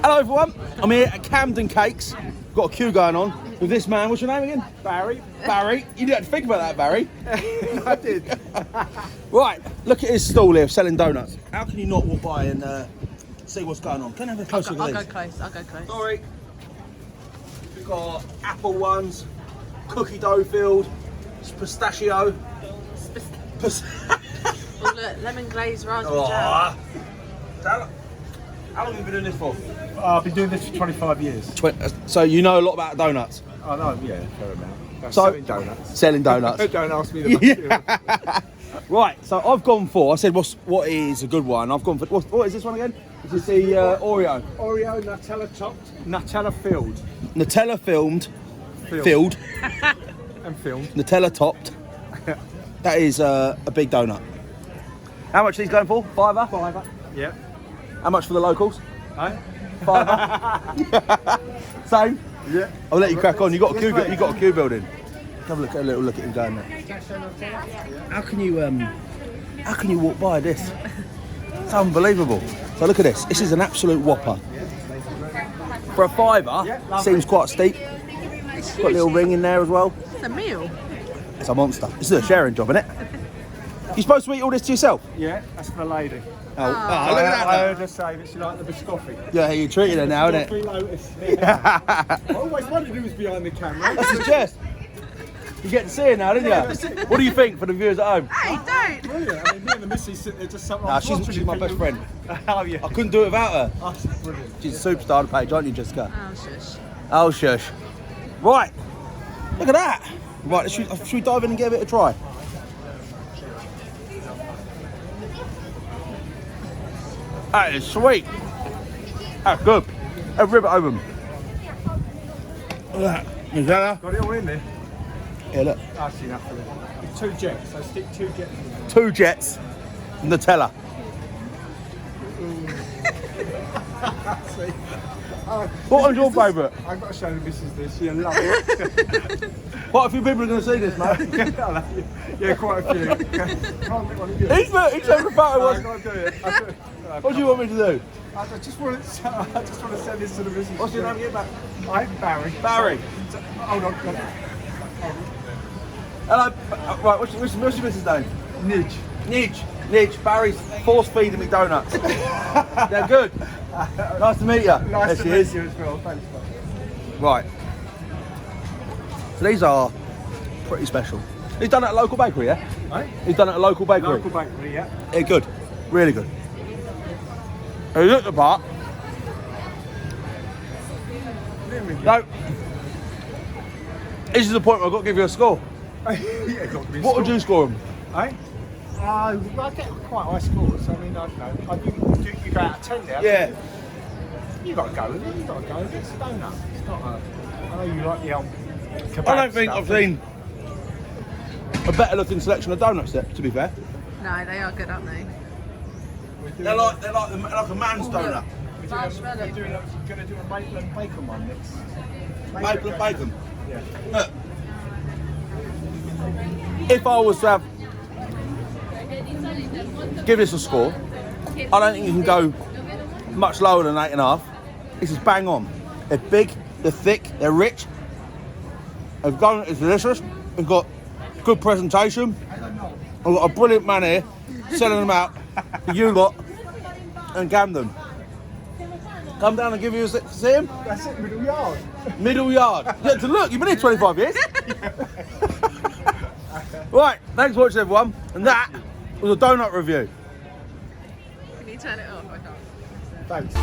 Hello everyone, I'm here at Camden Cakes. Got a queue going on with this man. What's your name again? Barry. Barry. You didn't have to think about that, Barry. I did. Right, look at his stall here selling donuts. How can you not walk by and see what's going on? Can I have a closer look? I'll go close. Sorry. We've got apple ones, cookie dough filled, pistachio. Oh, look, lemon glazed raspberry jam. How long have you been doing this for? I've been doing this for 25 years. So you know a lot about donuts? I know, yeah, fair amount. So, selling donuts. Selling donuts. Don't ask me the Right, so I've gone for, I said what is a good one? I've gone for, what is this one again? This is the Oreo. Oreo, Nutella topped, Nutella filled. Nutella filled. And filmed. Nutella topped. That is a big donut. How much are these going for? Fiver? Fiver. Yeah. How much for the locals? Eh? Fiver. Same? Yeah. I'll let you crack on. You got a queue building. Have a little look at him going there. How can you walk by this? It's unbelievable. So look at this. This is an absolute whopper. For a fiver, seems quite steep. Got a little ring in there as well. It's a meal. It's a monster. This is a sharing job, isn't it? You supposed to eat all this to yourself? Yeah, that's for the lady. Oh, look at that. I heard her say that she liked the biscotti. Yeah, you're treating her now, isn't it? Lotus. I always wondered who was behind the camera. That's the chest. You get to see her now, didn't you? What do you think for the viewers at home? Hey, don't! Brilliant. I mean, me and the missus sit there just something. Nah, she's my best friend. Oh, yeah. I couldn't do it without her. Oh, she's brilliant. She's a superstar on the page, aren't you, Jessica? Oh, shush. Oh, shush. Right, look at that. Right, should we dive in and give it a try? That is sweet. That's good. A rib it open. Look at that. Nutella. Got it all in there? Yeah, look. That's enough of it. It's 2 jets, so stick 2 jets in there. 2 jets. Nutella. See? What one's your favourite? I've got to show the missus this. She'll love it. Quite a few people are going to see this, mate. Yeah, quite a few. Can't pick one of you. He's taking a photo. I've got to do it. What do you want me to do? I just want to send this to the missus. What's your name again, Barry? I'm Barry. Barry. Hold on. Hello. Right, what's your missus' name? Nidge. Nidge. Barry's force feeding me donuts. They're good. Nice to meet you. Nice to There meet she you as well. Thanks, mate. is. Right. So these are pretty special. He's done it at a local bakery, yeah? Right? He's done it at a local bakery. Local bakery, yeah. Yeah, good. Really good. He looked the part. No. This is the point where I've got to give you a score. Yeah, got to be What would you score him? Eh? I get quite high scores. I mean, I don't know. You go out of 10 there. Yeah. You got to go with it. You got to go with it. It's a donut. It's not a. I know you like the old kebab I don't think stuff, I've seen a better looking selection of donuts there, to be fair. No, they are good, aren't they? They're like a man's donut. Marshmallow. We're going to do a maple and bacon one next. Maple and bacon. Yeah. Look. If I was to have give this a score, I don't think you can go much lower than 8.5. This is bang on. They're big, they're thick, they're rich. They've done it's delicious. We've got good presentation. I've got a brilliant man here selling them out for you lot and Camden. Come down and give you a see him? That's it, middle yard. Middle yard. Yeah, to look, you've been here 25 years. Right, thanks for watching everyone. And that was a donut review. Can you turn it off? I can't. Thanks.